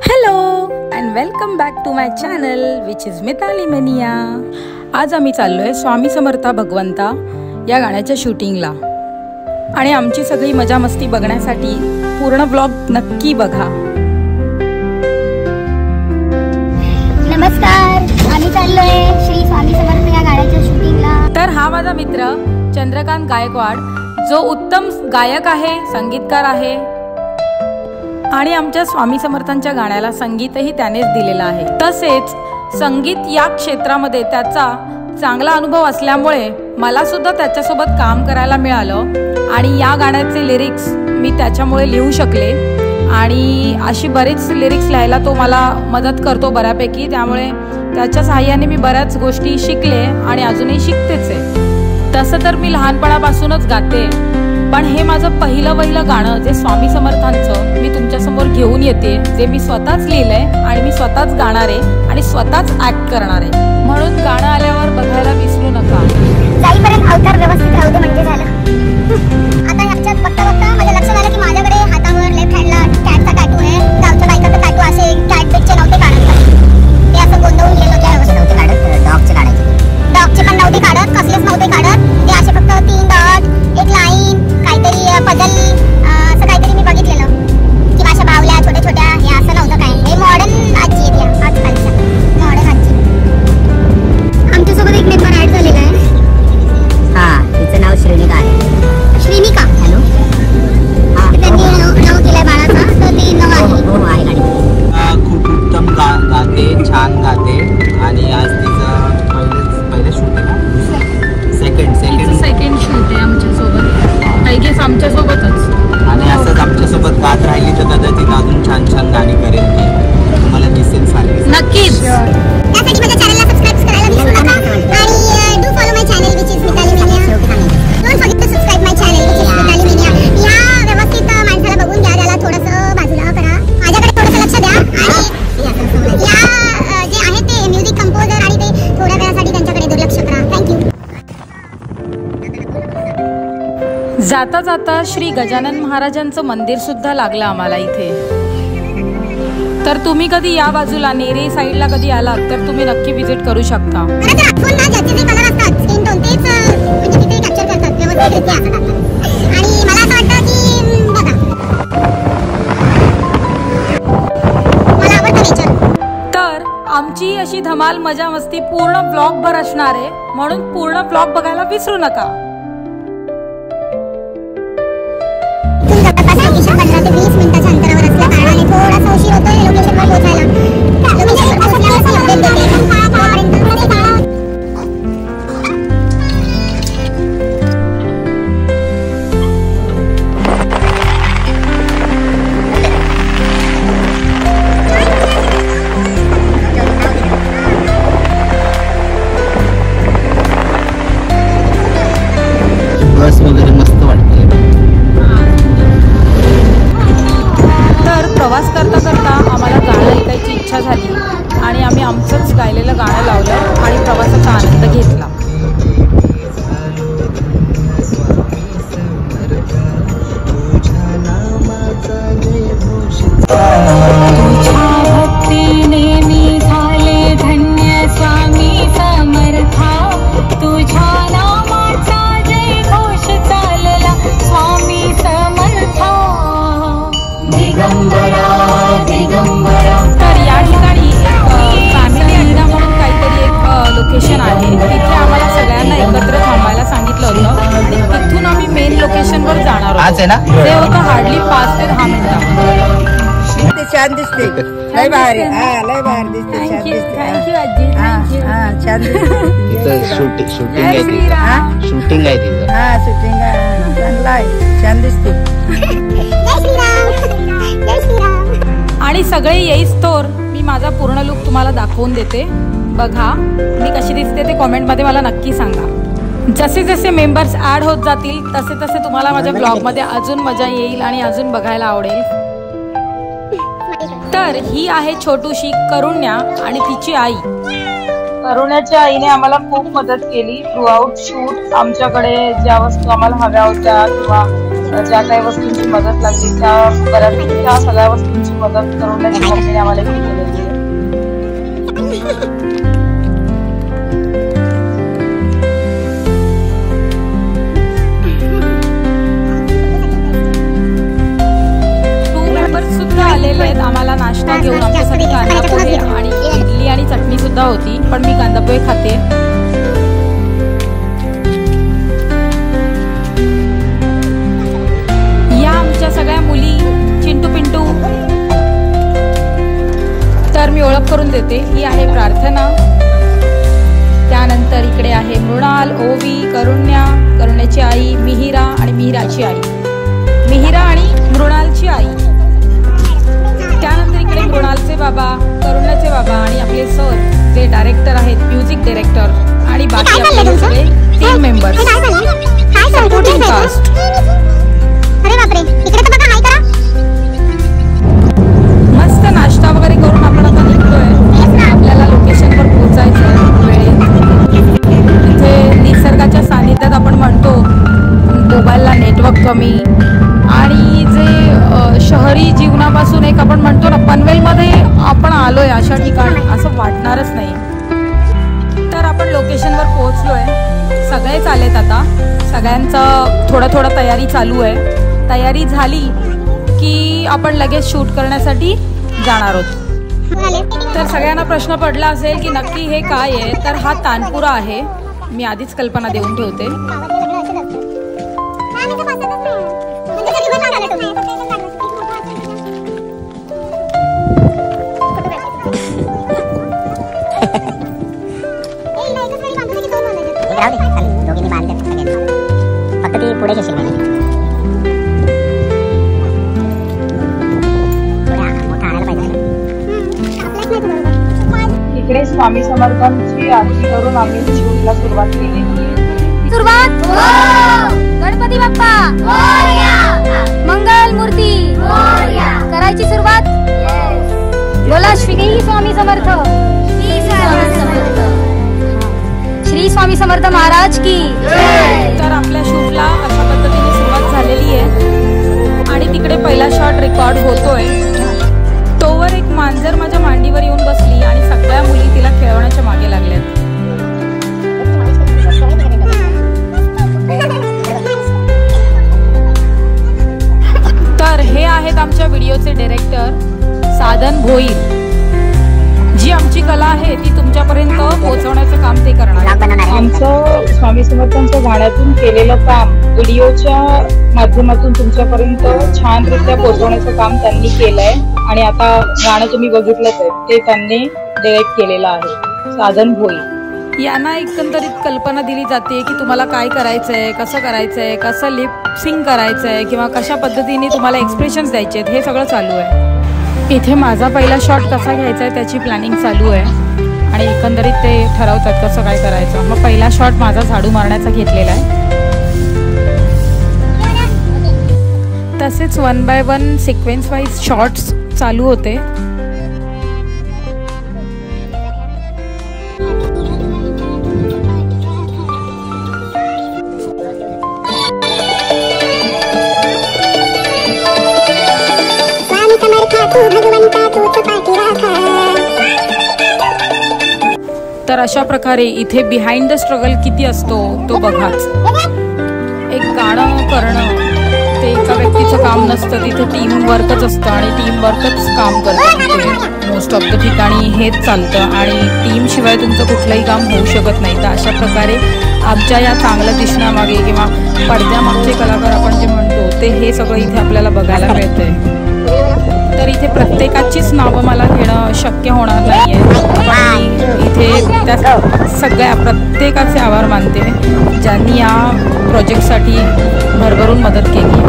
Hello and welcome back to my channel which is Mitali Mania. आज आम्ही चाललोय स्वामी समर्था भगवंता या गाण्याच्या शूटिंगला आणि आमची सगळी मजा मस्ती बघण्यासाठी पूर्ण ब्लॉग नक्की बघा। नमस्कार, आम्ही चाललोय श्री स्वामी समर्थ या गाण्याच्या शूटिंगला। तर हा माझा मित्र चंद्रकांत गायकवाड जो उत्तम गायक आहे, संगीतकार आहे आणि आमच्या स्वामी समर्थांच्या गाण्याला संगीतही त्यानेच दिलेलं आहे। तसेच संगीत या क्षेत्रामध्ये त्याचा चांगला अनुभव असल्यामुळे मला सुद्धा त्याच्यासोबत काम करायला मिळालं आणि या गाण्याचे लिरिक्स मी त्याच्यामुळे लिहू शकले आणि अशी बरीच लिरिक्स लिहायला तो मला मदत करतो बऱ्यापैकी। त्यामुळे त्याच्या सहाय्याने मी बऱ्याच गोष्टी शिकले आणि अजूनही शिकतेच आहे। तसं तर मी लहानपणापासूनच गाते, पण हे माझं पहिलं गाणं जे स्वामी समर्थांचं मी तुमच्यासमोर घेऊन येते, जे मी स्वतःच लिहिलंय आणि मी स्वतःच गाणार आहे आणि स्वतःच ऍक्ट करणार आहे। म्हणून गाणं आल्यावर बघायला विसरू नका। जाईपर्यंत अवतार व्यवस्थित राहू दे म्हणजे झालं। आता याच्यात बघता माझ्या लक्षात आलं की माझ्याकडे हातावर लेफ्ट हँडला कॅटचा टॅटू आहे। गावच्या बायकाचा टॅटू असे कॅट बिटचे नव्हते काढत, ते असं गोंधळून गेलं होतं, व्यवस्थित नव्हते काढत। डॉगचे काढायचे, डॉगचे पण नव्हते काढत, कसलेच नव्हते काढत। ते असे फक्त 3 डॉट, एक लाईन, काहीतरी पजल असं काहीतरी मी बघितलेलं की अशा बावल्या छोट्या छोट्या, हे असं नव्हतं काय। हे मॉडर्न आजी आहे, आजकालच्या मॉडर्न आजी। आमच्यासोबत एक मेंबर ऍड झालेला आहे। तिचं नाव श्रीनिका आहे। श्रीनिका, हॅलो। त्यांनी नाव केलंय बाळाचं, तर ते नाव आहे गाडी। खूप उत्तम गाते, छान गाते आणि आज तिचं पहिलं शूट आहे ना, सेकंड शूट आहे आमच्यासोबत, आय गेस आमच्यासोबतच। आणि असंच आमच्यासोबत गात राहिली तर कदाचित अजून छान गाणी करेल ती, तुम्हाला दिसेल सारखी नक्कीच। त्यासाठी माझ्या चॅनलला सबस्क्राइब करायला विसरू नका आणि do follow my channel which is Mitali Mania. Don't forget to subscribe my channel which is Mitali Mania. या व्यवस्थित माणसाला बघून घ्या, त्याला थोडंसं बाजूला करा, माझ्याकडे थोडंसं लक्ष द्या आणि या जे आहे ते म्युझिक कंपोजर आणि ते थोड्या वेळासाठी त्यांच्याकडे दुर्लक्ष करा। थँक्यू। जाता जाता श्री गजानन महाराजांचं मंदिर सुद्धा लागलं आम्हाला इथे। तर तुम्ही कधी या बाजूला नेरे साईडला कधी आलात तर तुम्ही नक्की विजिट करू शकता। तर आमची अशी धमाल मजा मस्ती पूर्ण ब्लॉग भर असणार आहे, म्हणून पूर्ण ब्लॉग बघायला विसरू नका। 15 ते 20 मिनिटाच्या अंतरावर असल्या कारणाने थोडासा उशीर होतोय लोकेशनवर पोहोचायला। लोकेशनवर पोहोचल्यावर अपडेट देते। बस वगैरे मस्त वाटते। प्रवास करता करता आम्हाला गाणं ऐकायची इच्छा झाली आणि आम्ही आमचंच गायलेलं गाणं लावलं आणि प्रवासाचा आनंद घेतला। तुझ्या भक्तीने मी झाले धन्य स्वामी समर्था, तुझ्या नामाचा जय घोष चालला स्वामी समर्था। तर या ठिकाणी फॅमिली अड्डा म्हणून काहीतरी एक लोकेशन आहे, तिथे आम्हाला सगळ्यांना एकत्र थांबायला सांगितलं होतं आणि तिथून आम्ही मेन लोकेशनवर जाणार होतो। ते होतं हार्डली 5 ते 10 मिनिटं। छान दिसते, लय भारी, लय भारी दिसते, छान दिसते। थँक्यू आजी, थँक्यू। छान दिसते। शूटिंग आहे तिथं, शूटिंग आहे तिथं। शूटिंग चांगलं आहे, छान दिसते। आणि सगळे येईस्तोवर मी माझा पूर्ण लुक तुम्हाला दाखवून देते, बघा मी कशी दिसते ते कॉमेंटमध्ये मला नक्की सांगा। जसे जसे मेंबर्स ऍड होत जातील तसे तसे तुम्हाला माझ्या ब्लॉगमध्ये अजून मजा येईल आणि अजून बघायला आवडेल। तर ही आहे छोटूशी करुण्या आणि तिची आई। करुण्याच्या आईने आम्हाला खूप मदत केली थ्रू आउट शूट। आमच्याकडे ज्या वस्तू आम्हाला हव्या होत्या किंवा ज्या काही वस्तूंची मदत लागली त्या बऱ्यापैकी त्या सगळ्या वस्तूंची मदत करून मम्मीने आम्हाला इथे केलेली आहे. सुद्धा आलेले आहेत आम्हाला नाश्ता घेऊन. आमच्यासाठी कांदा पोहे आणि इडली आणि चटणी सुद्धा होती, पण मी कांदा पोहे खाते. या आमच्या सगळ्या मुली चिंटू पिंटू. तर मी ओळख करून देते, ही आहे प्रार्थना, त्यानंतर इकडे आहे मृणाल, ओवी, करुण्या, करुण्याची आई, मिहिरा आणि मिहिराची आई, मिहिरा आणि मृणालची आई. त्यानंतर इकडे मृणालचे बाबा, करुणाचे बाबा आणि आपले सर जे डायरेक्टर आहेत, म्युझिक डायरेक्टर आणि बाकी आपले सगळे टीम मेंबर्स, सपोर्टिंग कास्ट. मस्त नाश्ता वगैरे करून आपण आता निघतोय. आपल्याला लोकेशनवर पोहोचायचं आहे वेळेत. इथे निसर्गाच्या सानिध्यात आपण म्हणतो मोबाईलला नेटवर्क कमी आणि जे शहरी जीवनापासून एक आपण म्हणतो ना पनवेलमध्ये आपण आलोय अशा ठिकाणी असं वाटणारच नाही. तर आपण लोकेशनवर पोहोचलोय, सगळेच आलेत आता. सगळ्यांचं थोडं तयारी चालू आहे. तयारी झाली की आपण लगेच शूट करण्यासाठी जाणार आहोत. तर सगळ्यांना प्रश्न पडला असेल की नक्की हे काय आहे, तर हा तानपुरा आहे. मी आधीच कल्पना देऊन ठेवते. इकडे स्वामी समर्थांची आरती करून आम्ही शूटला सुरुवात केली. सुरुवात गणपती बाप्पा मंगल मूर्ती करायची सुरुवात. बोला श्री स्वामी समर्थ, श्री स्वामी समर्थ महाराज की. तर आपल्या शूटला अशा पद्धतीने सुरुवात झालेली आहे आणि तिकडे पहिला शॉट रेकॉर्ड होतोय. तोवर एक मांजर माझ्या मांडीवर येऊन बसली आणि सगळ्या मुली तिला खेळवण्याच्या मागे लागल्यात. तर हे आहेत आमच्या व्हिडिओचे डायरेक्टर साधन भोईर. जी आमची कला आहे ती तुमच्यापर्यंत पोहोचवण्याचं काम ते करणार. आमचं स्वामी समर्थांच्या गाण्यातून केलेलं काम व्हिडिओच्या माध्यमातून तुमच्यापर्यंत छानरित्या पोहोचवण्याचं काम त्यांनी केलंय. आणि आता गाणं तुम्ही बघितलंच आहे, ते त्यांनी डायरेक्ट केलेलं आहे, साधन भोईर. यांना एकंदरीत कल्पना दिली जाते की तुम्हाला काय करायचंय, कसं करायचंय, कसं लिप सिंग करायचंय किंवा कशा पद्धतीने तुम्हाला एक्सप्रेशन्स द्यायचे आहेत, हे सगळं चालू आहे. इथे माझा पहिला शॉट कसा घ्यायचा आहे त्याची प्लॅनिंग चालू आहे आणि एकंदरीत ते ठरवतात कसं काय करायचं. मग पहिला शॉट माझा झाडू मारण्याचा घेतलेला आहे. तसेच 1 by 1 सिक्वेन्स वाईज शॉट्स चालू होते. तर अशा प्रकारे इथे बिहाइंड द स्ट्रगल किती असतो तो बघाच. एक गाणं करणं ते एका व्यक्तीचं काम नसतं, तिथे टीम वर्कच असतं आणि टीम वर्कच काम करतं. तिथे मोस्ट ऑफ द ठिकाणी हेच चालतं आणि टीम शिवाय तुमचं कुठलंही काम होऊ शकत नाही. तर अशा प्रकारे आमच्या या चांगलं दिसण्यामागे किंवा पडद्यामागचे कलाकार आपण जे म्हणतो ते हे सगळं इथे आपल्याला बघायला मिळतंय. तर इथे प्रत्येकाचीच नावं मला घेणं शक्य होणार नाही आहे. इथे त्या सगळ्या प्रत्येकाचे आभार मानते ज्यांनी या प्रोजेक्टसाठी भरभरून मदत केली.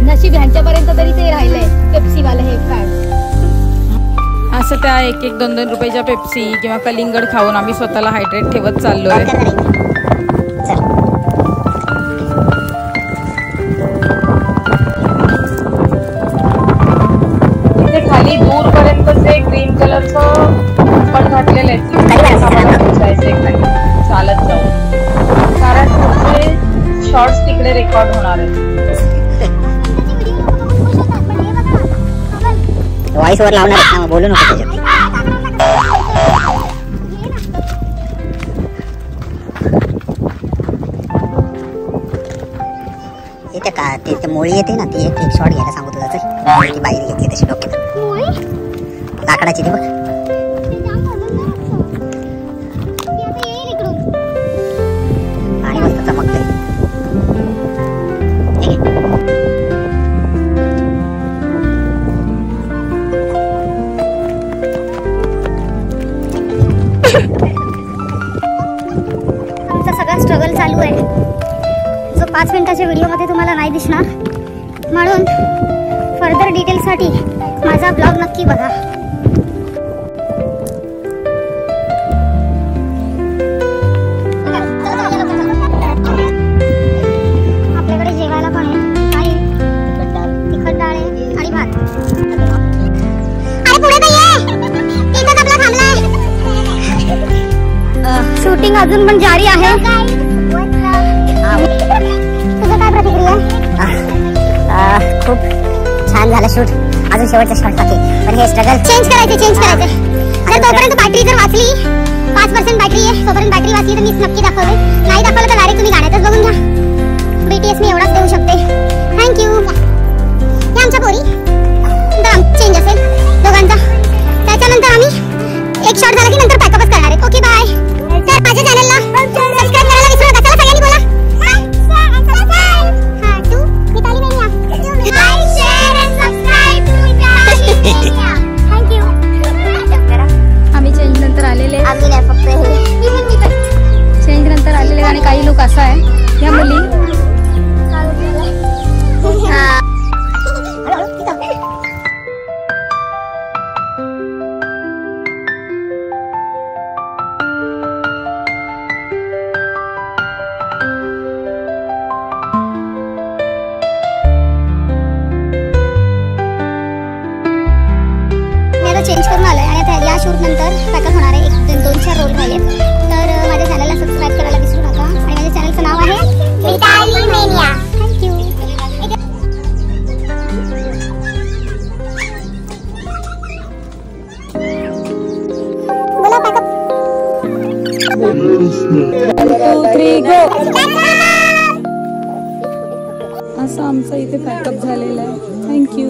नशीब ह्यांच्यापर्यंत तरी ते राहील. असं त्या 1-2 रुपयाच्या पेप्सी किंवा कलिंगड खाऊन आम्ही स्वतःला हायड्रेट ठेवत चाललोय. इथे खाली दूरपर्यंतचे ग्रीन कलरचं पण घातलेलं आहे खाली चालत जाऊ, कारण पुढचे शॉर्ट्स तिकडे रेकॉर्ड होणार आहेत. व्हॉइस वर लावणार ना, बोलू नको त्याच्यात. इथे का ते मोळी येते ना, ती एक शॉट घ्यायला सांगू तुला. चल ती बाहेर घेतली तशी डोक्यात लाकडाची ती बघ. आणि मस्त चमकते. आमचा सगळा स्ट्रगल चालू आहे, जो 5 मिनिटाच्या व्हिडिओमध्ये तुम्हाला नाही दिसणार. म्हणून फर्दर डिटेल्ससाठी माझा ब्लॉग नक्की बघा. आपल्याकडे जेवायला पण आहे, तिखट डाळ आहे आणि भात. अरे पुढे इथंच आपला थांबलाय. शूटिंग अजून पण जारी आहे. तुझं काय प्रतिक्रिया? खूप छान झालं शूट. अजून शेवटचा शॉट बाकी, पण हे स्ट्रगल चेंज करायचं. जर तोपर्यंत बॅटरी जर वाचली, 5% बॅटरी आहे, तोपर्यंत बॅटरी वाचली तर मी नक्की दाखवते. नाही दाखवलं तर डायरेक्ट तुम्ही गाण्यातच बघून घ्या. BTS मी एवढाच देऊ शकते. थँक्यू. हे आमच्या पोरी चेंज असेल दोघांचा. त्याच्यानंतर आम्ही एक शॉट झाला की नंतर पॅकअपच करणार आहे. Okay bye. तर माझ्या चॅनलला सबस्क्राइब करायला विसरू नका. चला सगळ्यांनी बोला. आम्ही चेंज नंतर आलेले, चेंज नंतर आलेले. आणि काही लोक असं आहे, या मुली चेंज करून आलोय. आणि आता या शूट नंतर पॅकअप होणार आहे. 1-2-4 रोल राहिले. तर माझ्या चॅनलला सबस्क्राईब करायला विसरू नका. आणि माझ्या चॅनलचं नाव आहे मिताली मेनिया. थँक्यू. बोला पॅकअप. 2, 3 गो. असं आमचं इथे पॅकअप झालेलं आहे. थँक्यू.